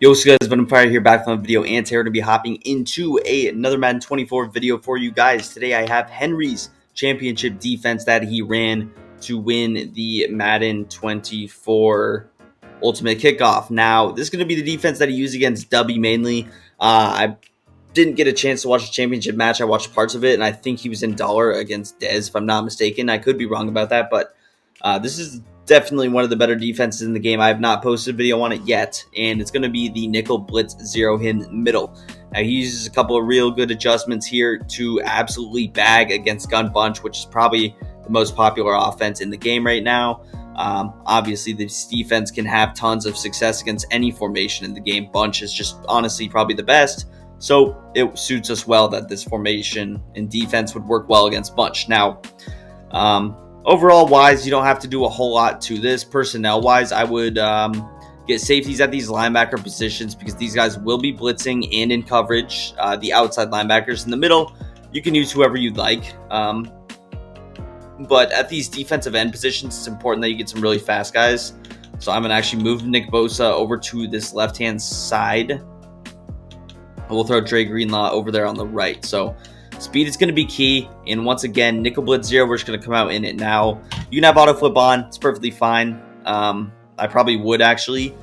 Yo, what's good guys, but I'm Fire here back from a video, and today we're going to be hopping into another Madden 24 video for you guys. Today I have Henry's championship defense that he ran to win the Madden 24 Ultimate Kickoff. Now, this is going to be the defense that he used against Dubby mainly. I didn't get a chance to watch the championship match. I watched parts of it, and I think he was in dollar against Dez, if I'm not mistaken. I could be wrong about that, but this is definitely one of the better defenses in the game. I have not posted a video on it yet, and it's going to be the nickel blitz zero him middle. Now, he uses a couple of real good adjustments here to absolutely bag against gun bunch, which is probably the most popular offense in the game right now. Obviously, this defense can have tons of success against any formation in the game. Bunch is just honestly probably the best, so it suits us well that this formation and defense would work well against bunch. Now, overall wise, you don't have to do a whole lot to this. Personnel wise, I would get safeties at these linebacker positions because these guys will be blitzing and in coverage. The outside linebackers in the middle, you can use whoever you'd like. But at these defensive end positions, it's important that you get some really fast guys. So I'm going to actually move Nick Bosa over to this left-hand side. We'll throw Dre Greenlaw over there on the right. So speed is going to be key, and once again, nickel blitz zero, we're just going to come out in it now. You can have auto flip on, it's perfectly fine. I probably would actually.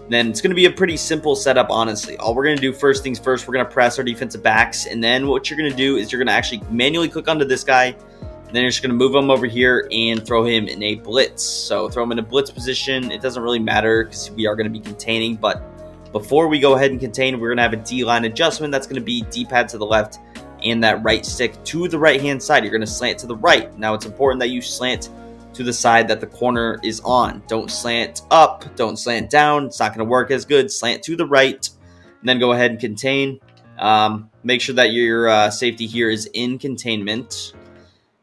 Then it's going to be a pretty simple setup, honestly. All we're going to do first things first, we're going to press our defensive backs, and then what you're going to do is you're going to actually manually click onto this guy, and then you're just going to move him over here and throw him in a blitz. So throw him in a blitz position. It doesn't really matter because we are going to be containing, but before we go ahead and contain, we're going to have a D-line adjustment. That's going to be D-pad to the left and that right stick to the right-hand side. You're going to slant to the right. Now, it's important that you slant to the side that the corner is on. Don't slant up. Don't slant down. It's not going to work as good. Slant to the right, and then go ahead and contain. Make sure that your safety here is in containment,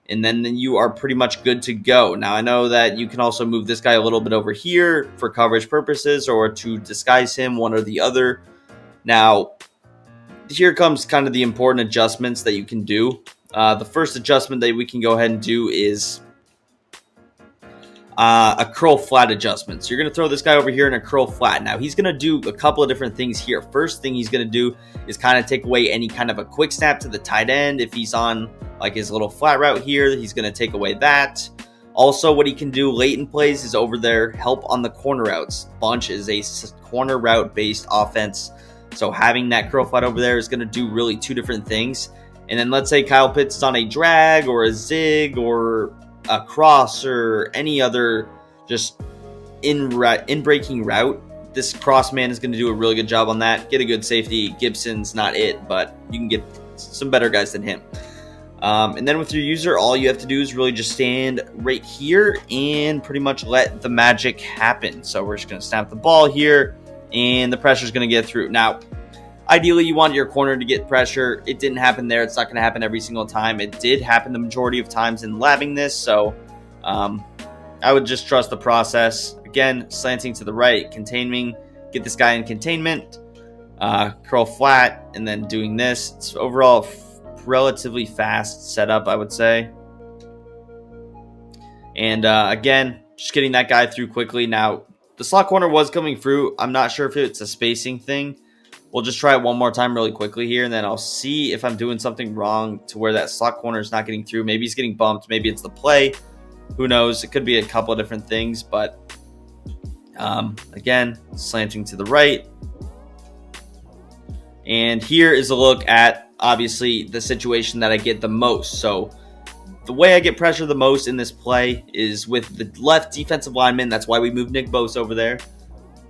and then you are pretty much good to go. Now, I know that you can also move this guy a little bit over here for coverage purposes or to disguise him, one or the other. Now, here comes kind of the important adjustments that you can do. The first adjustment that we can go ahead and do is a curl flat adjustment. So you're going to throw this guy over here in a curl flat. Now, he's going to do a couple of different things here. First thing he's going to do is kind of take away any kind of a quick snap to the tight end. If he's on like his little flat route here, he's going to take away that. Also, what he can do late in plays is over there help on the corner routes. Bunch is a corner route based offense. So having that curl flat over there is going to do really two different things. And then let's say Kyle Pitts is on a drag or a zig or a cross or any other just in breaking route. This cross man is going to do a really good job on that. Get a good safety. Gibson's not it, but you can get some better guys than him. And then with your user, all you have to do is really just stand right here and pretty much let the magic happen. So we're just going to snap the ball here, and the pressure is going to get through. Now, ideally, you want your corner to get pressure. It didn't happen there. It's not going to happen every single time. It did happen the majority of times in labbing this, so I would just trust the process. Again, slanting to the right, containing, get this guy in containment, curl flat, and then doing this. It's overall relatively fast setup, I would say. And again, just getting that guy through quickly. Now, the slot corner was coming through. I'm not sure if it's a spacing thing. We'll just try it one more time really quickly here, and then I'll see if I'm doing something wrong to where that slot corner is not getting through. Maybe he's getting bumped. Maybe it's the play. Who knows? It could be a couple of different things, but again, slanting to the right. And here is a look at, obviously, the situation that I get the most. So the way I get pressure the most in this play is with the left defensive lineman. That's why we moved Nick Bosa over there.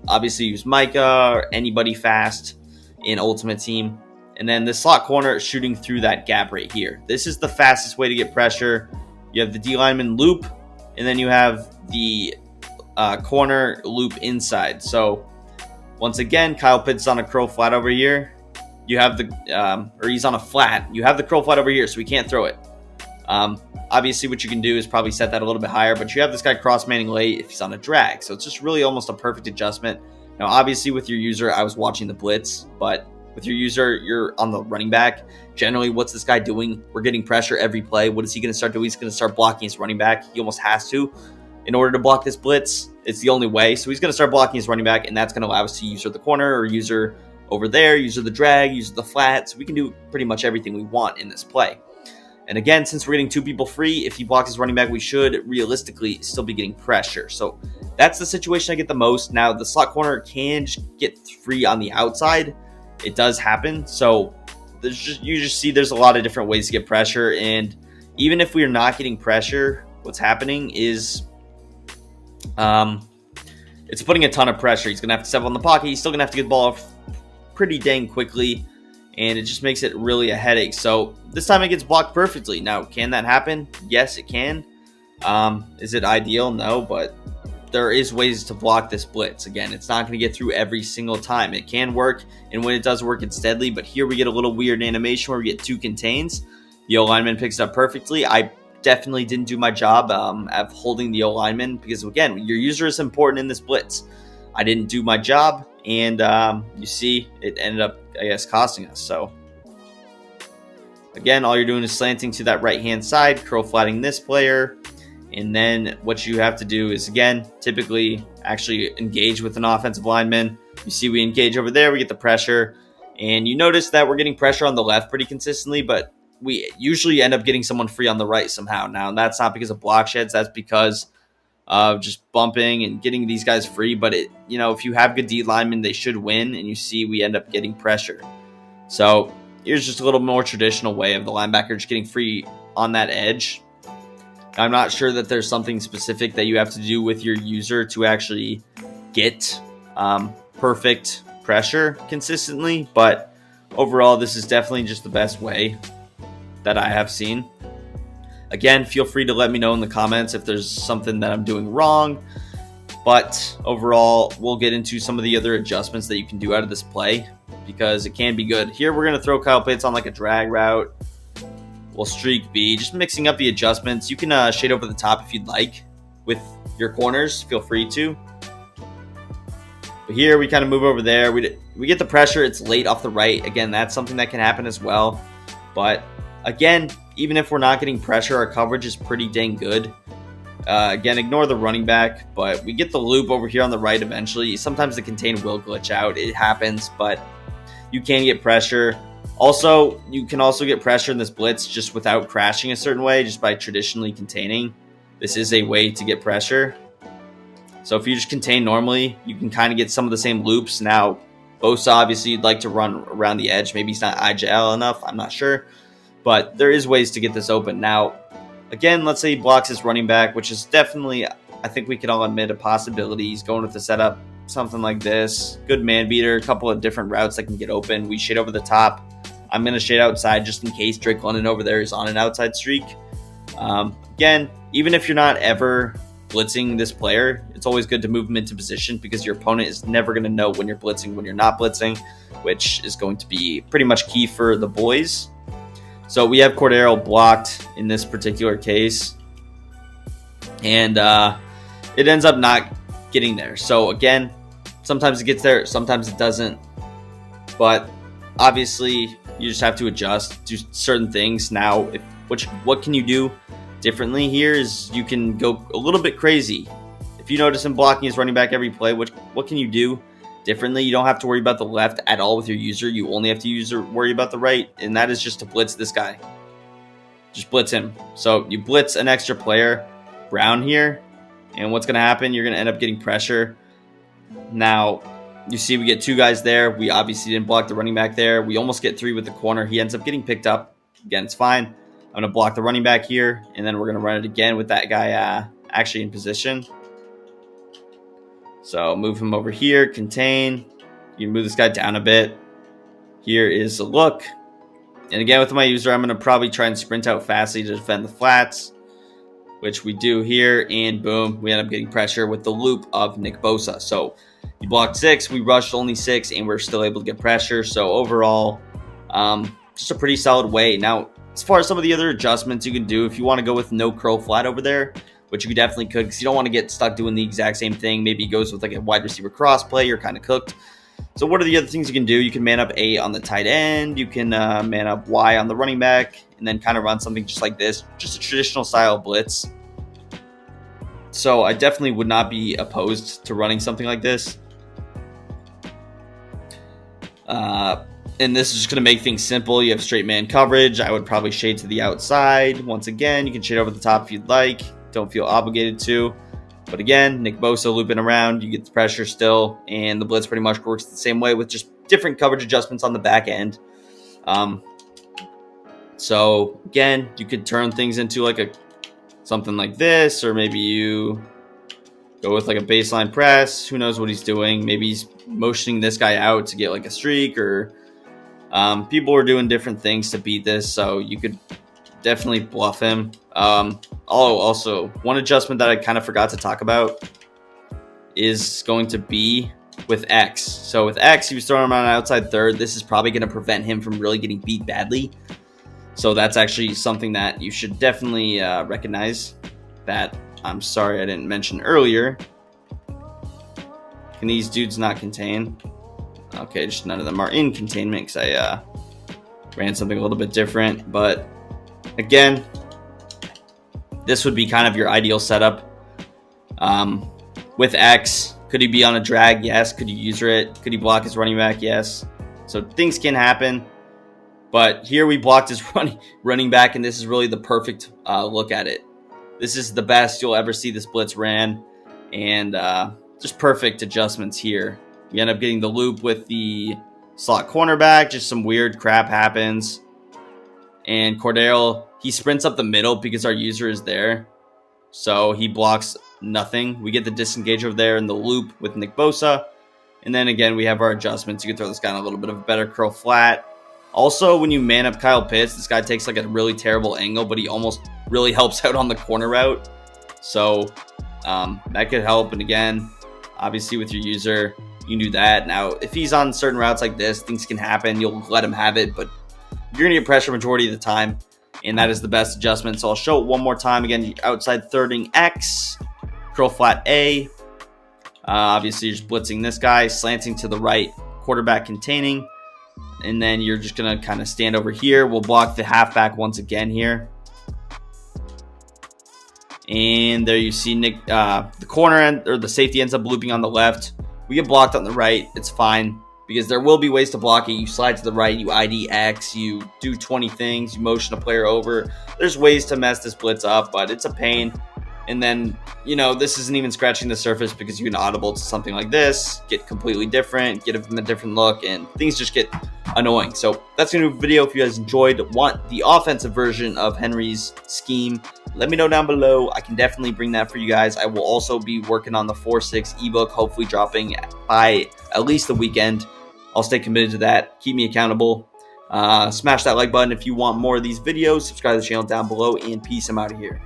Obviously, use Micah or anybody fast in Ultimate Team. And then the slot corner shooting through that gap right here. This is the fastest way to get pressure. You have the D lineman loop, and then you have the corner loop inside. So once again, Kyle Pitts on a curl flat over here. You have the, or he's on a flat. You have the curl flat over here, so we can't throw it. Obviously, what you can do is probably set that a little bit higher, but you have this guy cross-manning late if he's on a drag. So it's just really almost a perfect adjustment. Now, obviously, with your user, I was watching the blitz, but with your user, you're on the running back. Generally, what's this guy doing? We're getting pressure every play. What is he going to start doing? He's going to start blocking his running back. He almost has to in order to block this blitz. It's the only way. So he's going to start blocking his running back, and that's going to allow us to user the corner or user over there, user the drag, user the flat. So we can do pretty much everything we want in this play. And again, since we're getting 2 people free, if he blocks his running back, we should realistically still be getting pressure. So that's the situation I get the most. Now, the slot corner can get free on the outside. It does happen. So you just see there's a lot of different ways to get pressure. And even if we're not getting pressure, what's happening is it's putting a ton of pressure. He's going to have to step on the pocket. He's still going to have to get the ball off pretty dang quickly. And it just makes it really a headache. So this time it gets blocked perfectly. Now, can that happen? Yes, it can. Is it ideal? No, but there is ways to block this blitz. Again, it's not going to get through every single time. It can work, and when it does work, it's deadly. But here we get a little weird animation where we get 2 contains. The O-lineman picks it up perfectly. I definitely didn't do my job of holding the O-lineman because, again, your user is important in this blitz. I didn't do my job, and you see it ended up, I guess, costing us. So again, all you're doing is slanting to that right-hand side, curl flatting this player, and then what you have to do is, again, typically actually engage with an offensive lineman. You see we engage over there, we get the pressure, and you notice that we're getting pressure on the left pretty consistently, but we usually end up getting someone free on the right somehow. Now, that's not because of block sheds, that's because of just bumping and getting these guys free. But if you have good D linemen, they should win, and you see we end up getting pressure. So here's just a little more traditional way of the linebacker just getting free on that edge. I'm not sure that there's something specific that you have to do with your user to actually get perfect pressure consistently, but overall, this is definitely just the best way that I have seen. Again, feel free to let me know in the comments if there's something that I'm doing wrong. But overall, we'll get into some of the other adjustments that you can do out of this play because it can be good. Here, we're going to throw Kyle Pitts on like a drag route. We'll streak B, just mixing up the adjustments. You can shade over the top if you'd like with your corners. Feel free to. But here, we kind of move over there. We get the pressure. It's late off the right. Again, that's something that can happen as well. But again, even if we're not getting pressure, our coverage is pretty dang good. Again, ignore the running back, but we get the loop over here on the right eventually. Sometimes the contain will glitch out. It happens, but you can get pressure. Also, you can also get pressure in this blitz just without crashing a certain way, just by traditionally containing. This is a way to get pressure. So if you just contain normally, you can kind of get some of the same loops. Now, Bosa, obviously, you'd like to run around the edge. Maybe he's not agile enough. I'm not sure. But there is ways to get this open. Now, again, let's say he blocks his running back, which is definitely, I think we can all admit, a possibility. He's going with the setup, something like this. Good man beater, a couple of different routes that can get open. We shade over the top. I'm going to shade outside just in case Drake London over there is on an outside streak. Again, even if you're not ever blitzing this player, it's always good to move him into position because your opponent is never going to know when you're blitzing, when you're not blitzing, which is going to be pretty much key for the boys. So we have Cordero blocked in this particular case, and it ends up not getting there. So again, sometimes it gets there, sometimes it doesn't. But obviously, you just have to adjust, do certain things. Now, what can you do differently here is you can go a little bit crazy. If you notice him blocking his running back every play, what can you do differently? You don't have to worry about the left at all with your user. You only have to worry about the right, and that is just to blitz this guy. Just blitz him. So you blitz an extra player, Brown here, and what's going to happen? You're going to end up getting pressure. Now, you see we get 2 guys there. We obviously didn't block the running back there. We almost get 3 with the corner. He ends up getting picked up. Again, it's fine. I'm going to block the running back here, and then we're going to run it again with that guy actually in position. So move him over here, contain. You can move this guy down a bit. Here is a look. And again, with my user, I'm going to probably try and sprint out fastly to defend the flats, which we do here. And boom, we end up getting pressure with the loop of Nick Bosa. So you blocked 6, we rushed only 6, and we're still able to get pressure. So overall, just a pretty solid way. Now, as far as some of the other adjustments you can do, if you want to go with no curl flat over there, which you definitely could because you don't want to get stuck doing the exact same thing. Maybe he goes with like a wide receiver cross play. You're kind of cooked. So what are the other things you can do? You can man up A on the tight end. You can man up Y on the running back and then kind of run something just like this. Just a traditional style blitz So I definitely would not be opposed to running something like this. And this is just going to make things simple. You have straight man coverage. I would probably shade to the outside. Once again, you can shade over the top if you'd like. Don't feel obligated to. But again, Nick Bosa looping around. You get the pressure still. And the blitz pretty much works the same way with just different coverage adjustments on the back end. So again, you could turn things into like something like this. Or maybe you go with like a baseline press. Who knows what he's doing. Maybe he's motioning this guy out to get like a streak, or people are doing different things to beat this, so you could definitely bluff him. Also, one adjustment that I kind of forgot to talk about is going to be with X. So with X, he was throwing him on an outside third. This is probably going to prevent him from really getting beat badly. So that's actually something that you should definitely recognize, that I'm sorry I didn't mention earlier. Can these dudes not contain? Okay, just none of them are in containment because I ran something a little bit different. But again, this would be kind of your ideal setup. With X, could he be on a drag? Yes. Could you user it? Could he block his running back? Yes. So things can happen. But here we blocked his running back, and this is really the perfect look at it. This is the best you'll ever see this blitz ran, and just perfect adjustments here. We end up getting the loop with the slot cornerback. Just some weird crap happens. And Cordero, he sprints up the middle because our user is there. So he blocks nothing. We get the disengage over there in the loop with Nick Bosa. And then again, we have our adjustments. You can throw this guy in a little bit of a better curl flat. Also, when you man up Kyle Pitts, this guy takes like a really terrible angle, but he almost really helps out on the corner route. So that could help. And again, obviously with your user, you can do that. Now, if he's on certain routes like this, things can happen. You'll let him have it, but you're going to get pressure majority of the time, and that is the best adjustment. So I'll show it one more time. Again, outside thirding X, curl flat A. Obviously, you're just blitzing this guy, slanting to the right, quarterback containing, and then you're just going to kind of stand over here. We'll block the halfback once again here. And there you see Nick, the corner end, or the safety ends up looping on the left. We get blocked on the right. It's fine, because there will be ways to block it. You slide to the right, you ID X, you do 20 things, you motion a player over. There's ways to mess this blitz up, but it's a pain. And then, you know, this isn't even scratching the surface, because you can audible to something like this, get completely different, get them a different look, and things just get annoying. So that's a new video. If you guys enjoyed, want the offensive version of Henry's scheme, let me know down below. I can definitely bring that for you guys. I will also be working on the 4-6 ebook, hopefully dropping by at least the weekend. I'll stay committed to that. Keep me accountable. Smash that like button if you want more of these videos. Subscribe to the channel down below, and peace. I'm out of here.